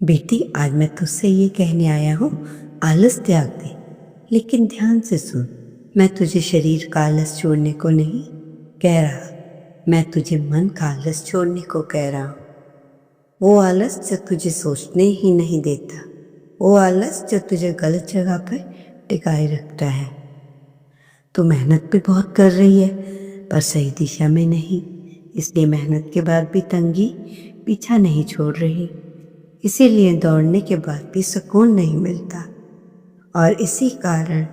बेटी, आज मैं तुझसे ये कहने आया हूँ, आलस त्याग दे। लेकिन ध्यान से सुन, मैं तुझे शरीर का आलस छोड़ने को नहीं कह रहा, मैं तुझे मन का आलस छोड़ने को कह रहा हूँ। वो आलस जो तुझे सोचने ही नहीं देता, वो आलस जो तुझे गलत जगह पर टिकाए रखता है। तू मेहनत भी बहुत कर रही है, पर सही दिशा में नहीं। इसलिए मेहनत के बाद भी तंगी पीछा नहीं छोड़ रही। इसीलिए दौड़ने के बाद भी सुकून नहीं मिलता, और इसी कारण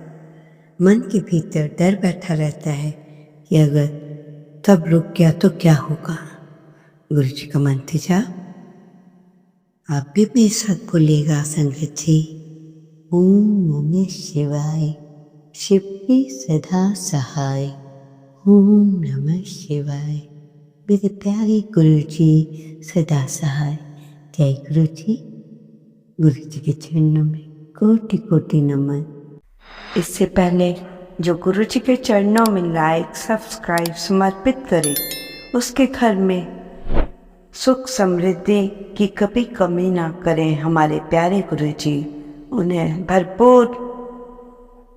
मन के भीतर डर बैठा रहता है कि अगर तब रुक गया तो क्या होगा। गुरु जी का मंत्र जाप आप भी मेरे साथ बोलिएगा संगत जी। ओम नमः शिवाय, शिव की सदा सहाय। ओम नमः शिवाय, मेरे प्यारे गुरु जी सदा सहाय। जय गुरु जी। गुरु जी के चरणों में कोटि कोटि नमन। इससे पहले जो गुरु जी के चरणों में लाइक सब्सक्राइब समर्पित करे, उसके घर में सुख समृद्धि की कभी कमी ना करें। हमारे प्यारे गुरु जी उन्हें भरपूर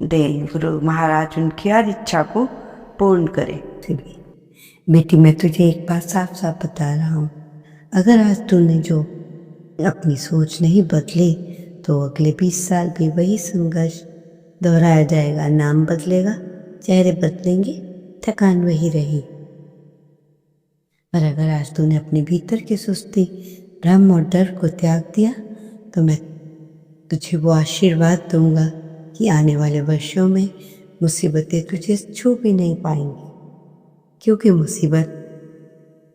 दें। गुरु महाराज उनकी हर इच्छा को पूर्ण करें। बेटी, मैं तुझे एक बात साफ साफ बता रहा हूँ, अगर आज तूने जो अपनी सोच नहीं बदली तो अगले 20 साल भी वही संघर्ष दोहराया जाएगा। नाम बदलेगा, चेहरे बदलेंगे, थकान वही रही। पर अगर आज तूने अपने भीतर की सुस्ती, भ्रम और डर को त्याग दिया तो मैं तुझे वो आशीर्वाद दूंगा कि आने वाले वर्षों में मुसीबतें तुझे छू भी नहीं पाएंगी। क्योंकि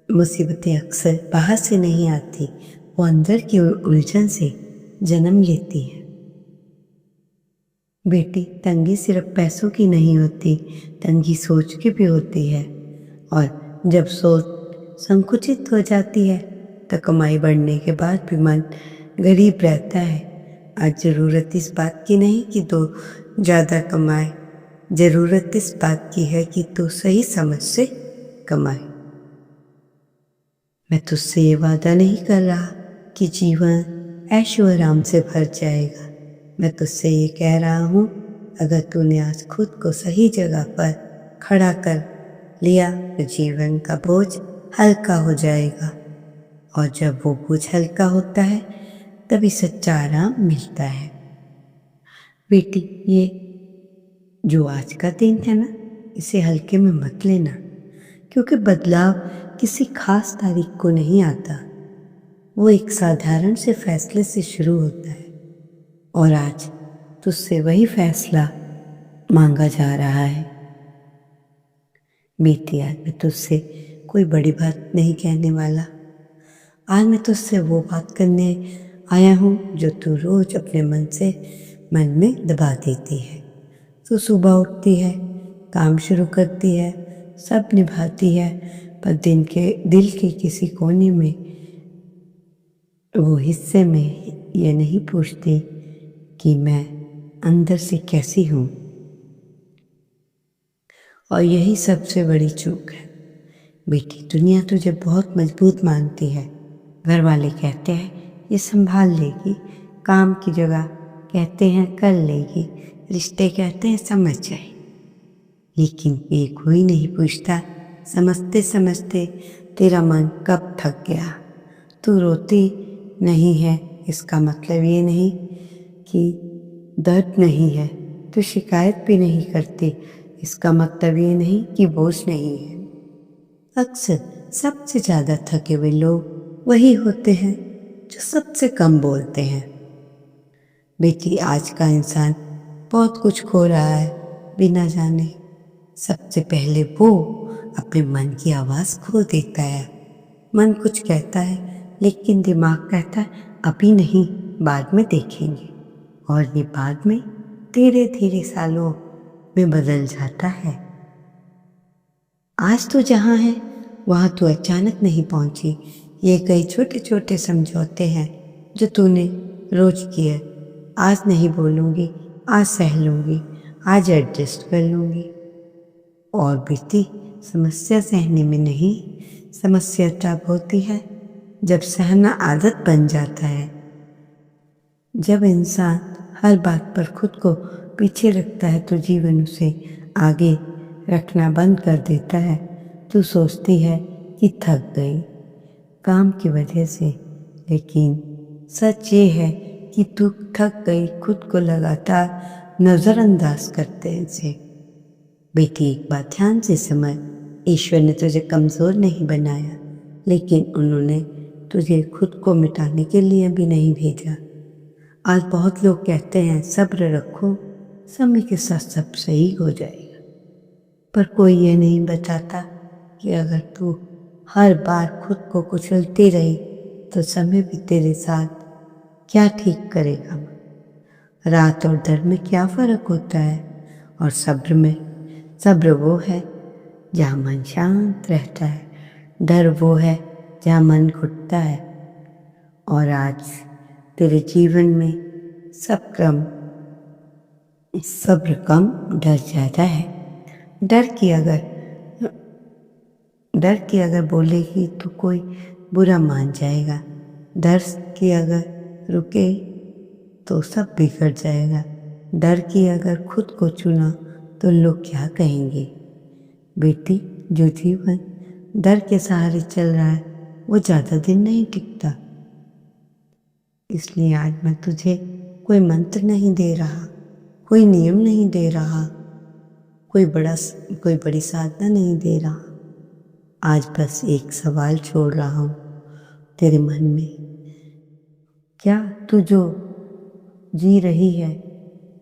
मुसीबतें अक्सर बाहर से नहीं आती, वो अंदर की उलझन से जन्म लेती है। बेटी, तंगी सिर्फ पैसों की नहीं होती, तंगी सोच की भी होती है। और जब सोच संकुचित हो जाती है तो कमाई बढ़ने के बाद भी मन गरीब रहता है। आज ज़रूरत इस बात की नहीं कि तू ज़्यादा कमाए, ज़रूरत इस बात की है कि तू सही समझ से कमाए। मैं तुझसे ये वादा नहीं कर रहा कि जीवन ऐशो आराम से भर जाएगा। मैं तुझसे ये कह रहा हूँ, अगर तूने आज खुद को सही जगह पर खड़ा कर लिया तो जीवन का बोझ हल्का हो जाएगा। और जब वो बोझ हल्का होता है तभी सच्चा आराम मिलता है। बेटी, ये जो आज का दिन है ना, इसे हल्के में मत लेना, क्योंकि बदलाव किसी खास तारीख को नहीं आता, वो एक साधारण से फैसले से शुरू होता है। और आज तुझसे वही फैसला मांगा जा रहा है। बेटी, आज मैं तुझसे कोई बड़ी बात नहीं कहने वाला। आज मैं तुझसे वो बात करने आया हूँ जो तू रोज अपने मन में दबा देती है। तू सुबह उठती है, काम शुरू करती है, सब निभाती है, पर दिल के किसी कोने में, वो हिस्से में ये नहीं पूछती कि मैं अंदर से कैसी हूँ। और यही सबसे बड़ी चूक है। बेटी, दुनिया तुझे बहुत मजबूत मानती है। घर वाले कहते हैं ये संभाल लेगी, काम की जगह कहते हैं कर लेगी, रिश्ते कहते हैं समझ जाए। लेकिन ये कोई नहीं पूछता, समझते समझते तेरा मन कब थक गया। तू रोती नहीं है इसका मतलब ये नहीं कि दर्द नहीं है। तू शिकायत भी नहीं करती इसका मतलब ये नहीं कि बोझ नहीं है। अक्सर सबसे ज्यादा थके हुए लोग वही होते हैं जो सबसे कम बोलते हैं। बेटी, आज का इंसान बहुत कुछ खो रहा है बिना जाने। सबसे पहले वो अपने मन की आवाज खो देता है। मन कुछ कहता है लेकिन दिमाग कहता है अभी नहीं, बाद में देखेंगे। और ये बाद में धीरे धीरे सालों में बदल जाता है। आज तो जहाँ है वहाँ तो अचानक नहीं पहुंची। ये कई छोटे छोटे समझौते हैं जो तूने रोज किए। आज नहीं बोलूँगी, आज सह लूँगी, आज एडजस्ट कर लूँगी। और बेटी, समस्या सहने में नहीं, समस्या तब होती है जब सहना आदत बन जाता है। जब इंसान हर बात पर खुद को पीछे रखता है तो जीवन उसे आगे रखना बंद कर देता है। तू सोचती है कि थक गई काम की वजह से, लेकिन सच ये है कि तू थक गई खुद को लगातार नज़रअंदाज करते से। बेटी, एक बात ध्यान से समझ, ईश्वर ने तुझे कमज़ोर नहीं बनाया, लेकिन उन्होंने तुझे खुद को मिटाने के लिए भी नहीं भेजा। आज बहुत लोग कहते हैं सब्र रखो, समय के साथ सब सही हो जाएगा, पर कोई ये नहीं बताता कि अगर तू हर बार खुद को कुचलती रही तो समय भी तेरे साथ क्या ठीक करेगा। रात और डर में क्या फ़र्क होता है? और सब्र में, सब्र वो है जहाँ मन शांत रहता है, डर वो है जहाँ मन घुटता है। और आज तेरे जीवन में सब्र कम, डर ज़्यादा है। डर की अगर बोलेगी तो कोई बुरा मान जाएगा, डर की अगर रुके तो सब बिगड़ जाएगा। डर की अगर खुद को चुना तो लोग क्या कहेंगे। बेटी, जो जीवन डर के सहारे चल रहा है वो ज़्यादा दिन नहीं टिकता। इसलिए आज मैं तुझे कोई मंत्र नहीं दे रहा, कोई नियम नहीं दे रहा, कोई बड़ी साधना नहीं दे रहा। आज बस एक सवाल छोड़ रहा हूँ तेरे मन में, क्या तू जो जी रही है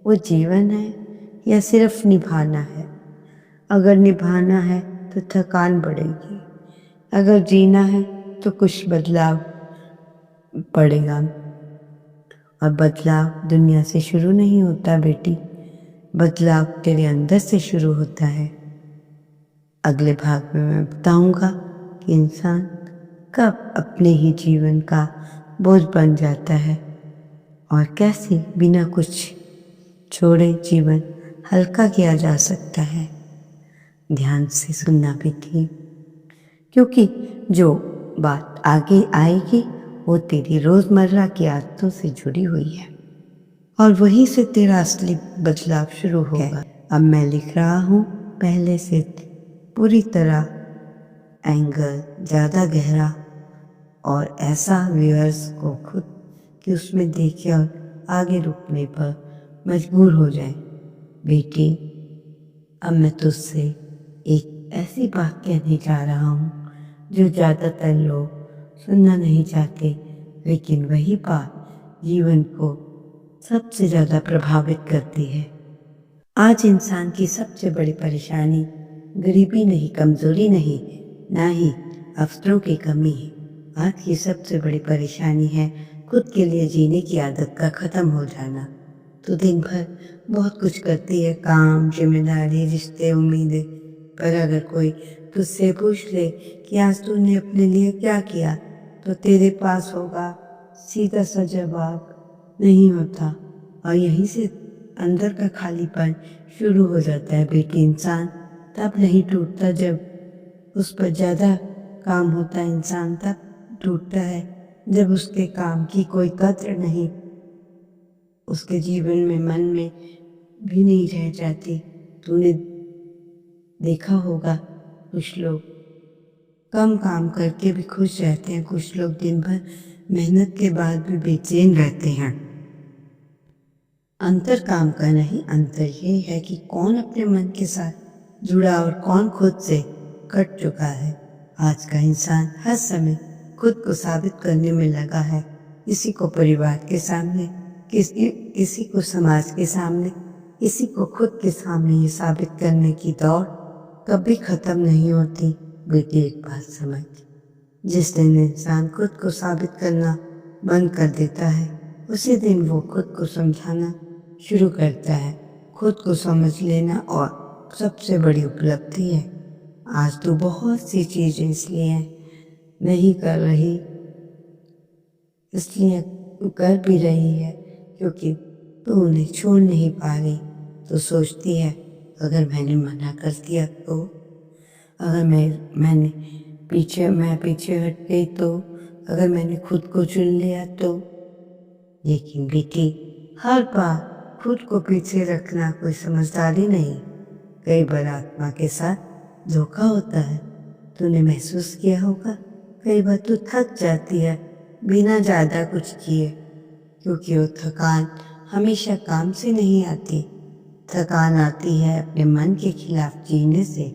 वो जीवन है या सिर्फ निभाना है? अगर निभाना है तो थकान बढ़ेगी, अगर जीना है तो कुछ बदलाव पड़ेगा। और बदलाव दुनिया से शुरू नहीं होता बेटी, बदलाव तेरे अंदर से शुरू होता है। अगले भाग में मैं बताऊंगा कि इंसान कब अपने ही जीवन का बोझ बन जाता है और कैसे बिना कुछ छोड़े जीवन हल्का किया जा सकता है। ध्यान से सुनना बेटी, क्योंकि जो बात आगे आएगी वो तेरी रोज़मर्रा की आदतों से जुड़ी हुई है और वहीं से तेरा असली बदलाव शुरू होगा। अब मैं लिख रहा हूँ पहले से पूरी तरह, एंगल ज़्यादा गहरा और ऐसा व्यूअर्स को खुद कि उसमें देखे और आगे रुकने पर मजबूर हो जाए। बेटी, अब मैं तुझसे एक ऐसी बात कहने जा रहा हूँ जो ज़्यादातर लोग सुनना नहीं चाहते, लेकिन वही बात जीवन को सबसे ज़्यादा प्रभावित करती है। आज इंसान की सबसे बड़ी परेशानी गरीबी नहीं, कमज़ोरी नहीं, ना ही अवसरों की कमी है। आज की सबसे बड़ी परेशानी है खुद के लिए जीने की आदत का ख़त्म हो जाना। तो दिन भर बहुत कुछ करती है, काम, जिम्मेदारी, रिश्ते, उम्मीदें, पर अगर कोई तुझसे पूछ ले कि आज तूने अपने लिए क्या किया, तो तेरे पास होगा सीधा सा जवाब, नहीं होता। और यहीं से अंदर का खालीपन शुरू हो जाता है। बेटी, इंसान तब नहीं टूटता जब उस पर ज़्यादा काम होता है, इंसान तब टूटता है जब उसके काम की कोई कद्र नहीं, उसके जीवन में, मन में भी नहीं रह जाती। तूने देखा होगा कुछ लोग कम काम करके भी खुश रहते हैं, कुछ लोग दिन भर मेहनत के बाद भी बेचैन रहते हैं। अंतर काम का नहीं, अंतर ये है कि कौन अपने मन के साथ जुड़ा और कौन खुद से कट चुका है। आज का इंसान हर समय खुद को साबित करने में लगा है, किसी को परिवार के सामने, किसी को समाज के सामने, किसी को खुद के सामने ये साबित करने की दौड़ कभी खत्म नहीं होती। बेटी, एक बात समझ, जिस दिन इंसान खुद को साबित करना बंद कर देता है उसी दिन वो खुद को समझाना शुरू करता है। खुद को समझ लेना और सबसे बड़ी उपलब्धि है। आज तो बहुत सी चीज़ें इसलिए नहीं कर रही, इसलिए कर भी रही है क्योंकि तू उन्हें छोड़ नहीं पा रही। तो सोचती है अगर मैंने मना कर दिया तो, अगर मैं पीछे हट गई तो, अगर मैंने खुद को चुन लिया तो। लेकिन बेटी, हर बार खुद को पीछे रखना कोई समझदारी नहीं। कई बार आत्मा के साथ धोखा होता है। तूने महसूस किया होगा, कई बार तू थक जाती है बिना ज़्यादा कुछ किए, क्योंकि वो थकान हमेशा काम से नहीं आती। थकान आती है अपने मन के खिलाफ जीने से।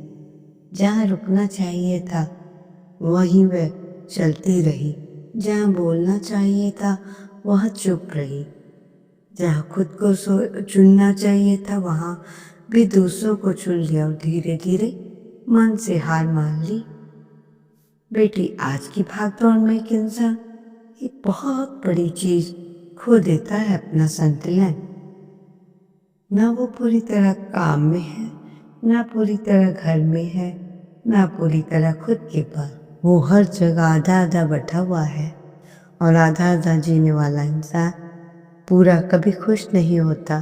जहाँ रुकना चाहिए था वहीं वह चलती रही, जहाँ बोलना चाहिए था वहाँ चुप रही, जहाँ खुद को चुनना चाहिए था वहाँ भी दूसरों को चुन लिया और धीरे धीरे मन से हार मान ली। बेटी, आज की भागदौड़ में एक इंसान एक बहुत बड़ी चीज खो देता है, अपना संतुलन। ना वो पूरी तरह काम में है, ना पूरी तरह घर में है, ना पूरी तरह खुद के पास। वो हर जगह आधा आधा बैठा हुआ है, और आधा आधा जीने वाला इंसान पूरा कभी खुश नहीं होता।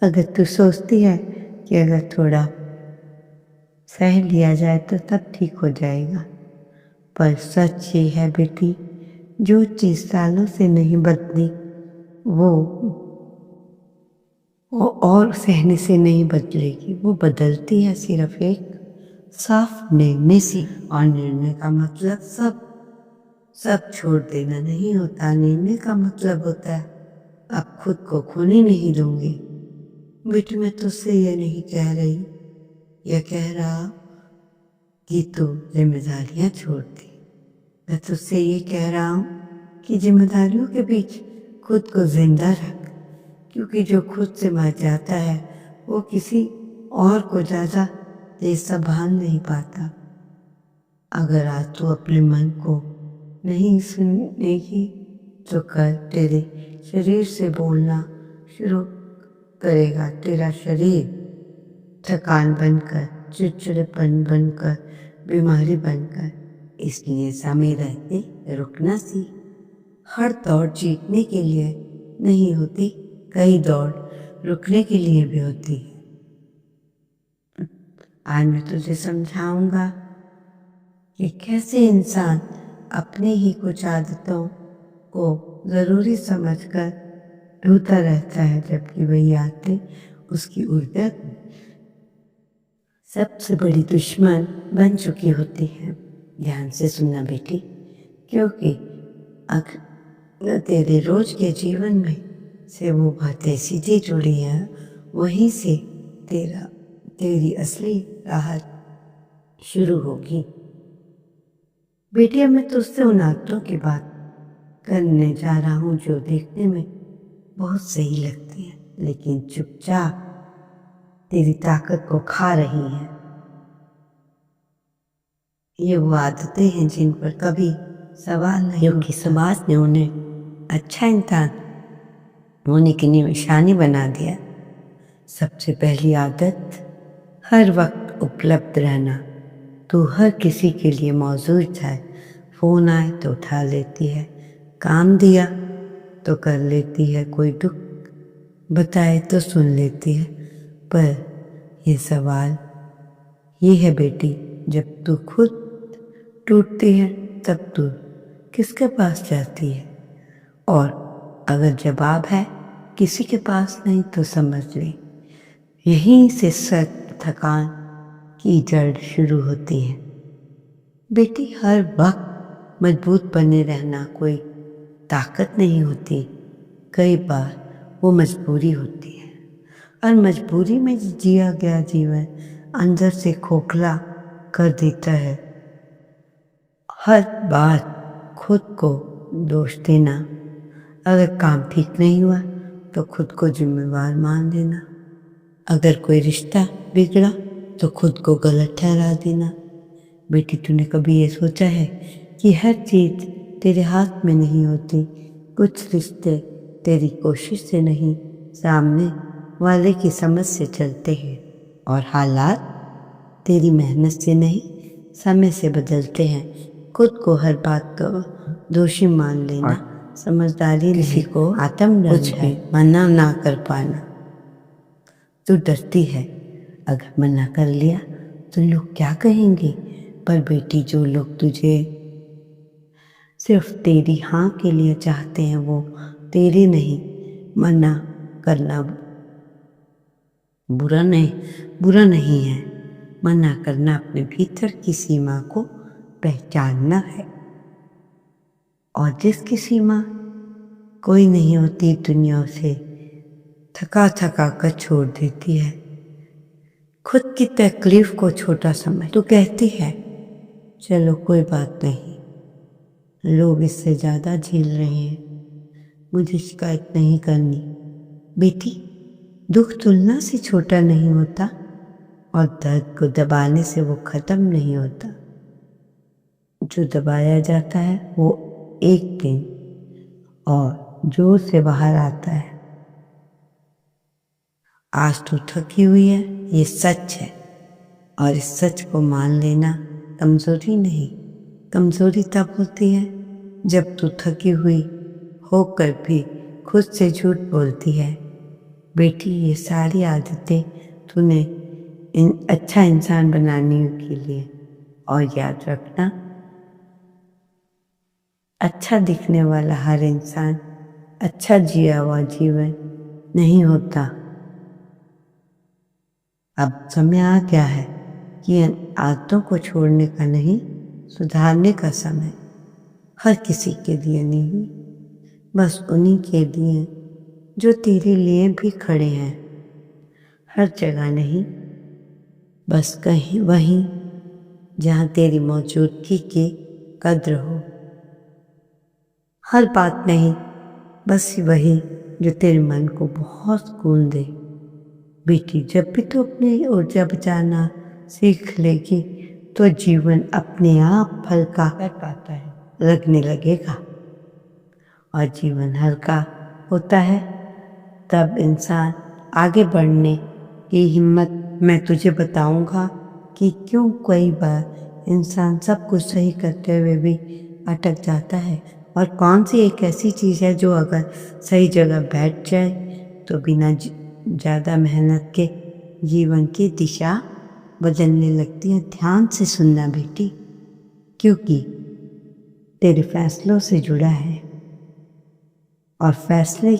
अगर तू सोचती है कि अगर थोड़ा सह लिया जाए तो तब ठीक हो जाएगा, पर सच ये है बेटी, जो चीज सालों से नहीं बदली वो और सहने से नहीं बदलेगी। वो बदलती है सिर्फ एक साफ निर्णय से। और निर्णय का मतलब सब छोड़ देना नहीं होता। निर्णय का मतलब होता है अब खुद को खोने नहीं दूंगी। बेटी, मैं तुझसे ये नहीं कह रही, यह कह रहा कि तू जिम्मेदारियां छोड़ दे। मैं तुझसे ये कह रहा हूँ कि जिम्मेदारियों के बीच खुद को जिंदा रख, क्योंकि जो खुद से मर जाता है वो किसी और को ज्यादा देर संभाल नहीं पाता। अगर आज तू अपने मन को नहीं सुनेगी तो कल तेरे शरीर से बोलना शुरू करेगा। तेरा शरीर थकान बनकर, चिड़चिड़ेपन बनकर, बीमारी बनकर। इसलिए समय रहते रुकना सीख। हर दौड़ जीतने के लिए नहीं होती, कई दौड़ रुकने के लिए भी होती है। आज मैं तुझे समझाऊंगा कि कैसे इंसान अपनी ही कुछ आदतों को जरूरी समझकर रोता रहता है, जबकि वही आदतें उसकी ऊर्जा सबसे बड़ी दुश्मन बन चुकी होती है। ध्यान से सुनना बेटी, क्योंकि अगर तेरे रोज के जीवन में से वो बातें सीधी जुड़ी हैं, वहीं से तेरी असली राहत शुरू होगी। बेटी, अब मैं तुझसे उन आदतों की बात करने जा रहा हूँ जो देखने में बहुत सही लगती है, लेकिन चुपचाप तेरी ताकत को खा रही है। ये वो आदतें हैं जिन पर कभी सवाल नहीं, क्योंकि समाज ने उन्हें अच्छा इंसान होने की निशानी बना दिया। सबसे पहली आदत, हर वक्त उपलब्ध रहना। तू हर किसी के लिए मौजूद है। फोन आए तो उठा लेती है, काम दिया तो कर लेती है, कोई दुख बताए तो सुन लेती है। पर ये सवाल ये है बेटी, जब तू खुद टूटती है तब तू किसके पास जाती है? और अगर जवाब है किसी के पास नहीं तो समझ ले, यहीं से सच थकान की जड़ शुरू होती है। बेटी, हर वक्त मजबूत बने रहना कोई ताकत नहीं होती, कई बार वो मजबूरी होती है। और मजबूरी में जिया गया जीवन अंदर से खोखला कर देता है। हर बार खुद को दोष देना, अगर काम ठीक नहीं हुआ तो खुद को जिम्मेवार मान लेना, अगर कोई रिश्ता बिगड़ा तो खुद को गलत ठहरा देना। बेटी, तूने कभी ये सोचा है कि हर चीज तेरे हाथ में नहीं होती? कुछ रिश्ते तेरी कोशिश से नहीं, सामने वाले की समझ से चलते हैं, और हालात तेरी मेहनत से नहीं, समय से बदलते हैं। खुद को हर बात का दोषी मान लेना समझदारी किसी को आत्मदंड है, मना ना कर पाना। तू डरती है अगर मना कर लिया तो लोग क्या कहेंगे? पर बेटी, जो लोग तुझे सिर्फ तेरी हाँ के लिए चाहते हैं वो तेरी नहीं। मना करना बुरा नहीं है। मना करना अपने भीतर की सीमा को पहचानना है। और जिसकी सीमा कोई नहीं होती दुनिया से थका थका कर छोड़ देती है। खुद की तकलीफ को छोटा समझ तो कहती है चलो कोई बात नहीं, लोग इससे ज़्यादा झेल रहे हैं, मुझे शिकायत नहीं करनी। बेटी, दुख तुलना से छोटा नहीं होता और दर्द को दबाने से वो ख़त्म नहीं होता। जो दबाया जाता है वो एक दिन और जोर से बाहर आता है। आज तो थकी हुई है, ये सच है, और इस सच को मान लेना कमज़ोरी नहीं। कमज़ोरी तब होती है जब तू थकी हुई होकर भी खुद से झूठ बोलती है। बेटी, ये सारी आदतें तूने अच्छा इंसान बनाने के लिए, और याद रखना, अच्छा दिखने वाला हर इंसान अच्छा जिया हुआ जीवन नहीं होता। अब समय आ गया है कि इन आदतों को छोड़ने का नहीं, सुधारने का समय। हर किसी के लिए नहीं, बस उन्हीं के लिए जो तेरे लिए भी खड़े हैं। हर जगह नहीं, बस कहीं वहीं जहाँ तेरी मौजूदगी की कद्र हो। हर बात नहीं, बस वही जो तेरे मन को बहुत सुकून दे। बेटी, जब भी तू अपनी ऊर्जा बचाना सीख लेगी तो जीवन अपने आप हल्का कर पाता है लगने लगेगा। और जीवन हल्का होता है तब इंसान आगे बढ़ने की हिम्मत। मैं तुझे बताऊंगा कि क्यों कई बार इंसान सब कुछ सही करते हुए भी अटक जाता है, और कौन सी एक ऐसी चीज़ है जो अगर सही जगह बैठ जाए तो बिना ज़्यादा मेहनत के जीवन की दिशा बदलने लगती है। ध्यान से सुनना बेटी, क्योंकि तेरे फैसलों से जुड़ा है, और फैसले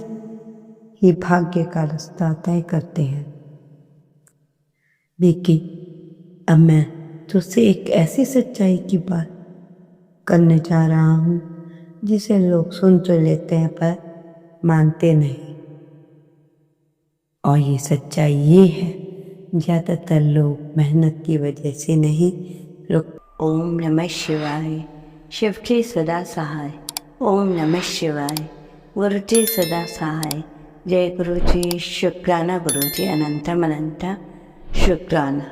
ही भाग्य का रास्ता तय करते हैं। बेटी, अब मैं तुझसे एक ऐसी सच्चाई की बात करने जा रहा हूँ जिसे लोग सुन तो लेते हैं पर मानते नहीं। और ये सच्चाई ये है, ज़्यादातर लोग मेहनत की वजह से नहीं रुक। ओम नमः शिवाय। शिव के सदा सहाय। ओम नमः शिवाय। गुरु जी सदा सहाय। जय गुरु जी। शुक्राना गुरु जी, अनंतम अनंत शुक्राना।